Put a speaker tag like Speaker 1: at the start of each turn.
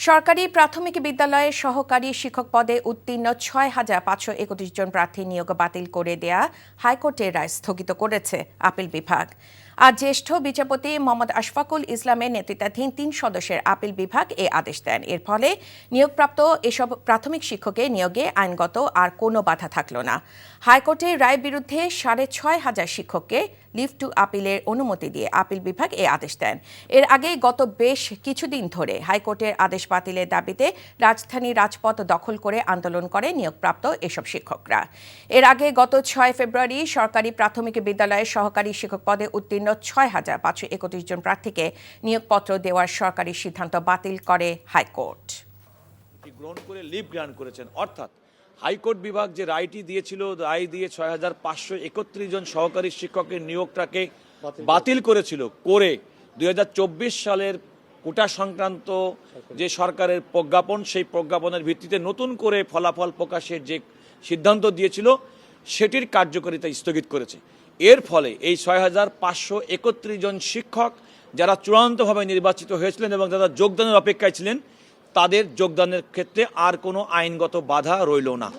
Speaker 1: সরকারি প্রাথমিক বিদ্যালয়ের সহকারী শিক্ষক পদে উত্তীর্ণ ৬,৫৩১ জন প্রার্থী নিয়োগ বাতিল করে দেয়া হাইকোর্টের রায় স্থগিত করেছে আপিল বিভাগ। আজ জ্যেষ্ঠ বিচারপতি মোহাম্মদ আশফাকুল ইসলামের নেতৃত্বাধীন ৩ সদস্যের আপিল বিভাগ এ আদেশ দেন। এর ফলে নিয়োগপ্রাপ্ত এসব প্রাথমিক শিক্ষকের নিয়োগে আইনগত আর কোনো বাধা থাকল না। হাইকোর্টের রায়ের বিরুদ্ধে ৬,৫০০ শিক্ষককে লিভ টু আপিলের অনুমতি দিয়ে আপিল বিভাগ এ আদেশ দেন। এর আগে গত বেশ কিছুদিন ধরে হাইকোর্টের আদেশ বাতিলের দাবিতে রাজধানীর রাজপথ দখল করে আন্দোলন করে নিয়োগপ্রাপ্ত এসব শিক্ষকরা। এর আগে গত ৬ ফেব্রুয়ারি সরকারি প্রাথমিক বিদ্যালয়ের সহকারী শিক্ষক পদে উত্তীর্ণ ৬,৫৩১ জন প্রার্থীকে নিয়োগপত্র দেওয়ার সরকারি সিদ্ধান্ত বাতিল করে হাইকোর্ট।
Speaker 2: গ্রহণ করে লিভ গ্রান্ট করেছেন, অর্থাৎ হাইকোর্ট বিভাগ যে রায়টি দিয়েছিল, রায় দিয়ে ৬,৫৩১ জন সহকারী শিক্ষকের নিয়োগটাকে বাতিল করেছিল, করে ২০২৪ সালের কোটা সংক্রান্ত যে সরকারের প্রজ্ঞাপন, সেই প্রজ্ঞাপনের ভিত্তিতে নতুন করে ফলাফল প্রকাশের যে সিদ্ধান্ত দিয়েছিল সেটির কার্যকারিতা স্থগিত করেছে। এর ফলে এই ৬,৫৩১ জন শিক্ষক যারা চূড়ান্তভাবে নির্বাচিত হয়েছিলেন এবং যারা যোগদানের অপেক্ষায় ছিলেন, তাদের যোগদানের ক্ষেত্রে আর কোনো আইনগত বাধা রইল না।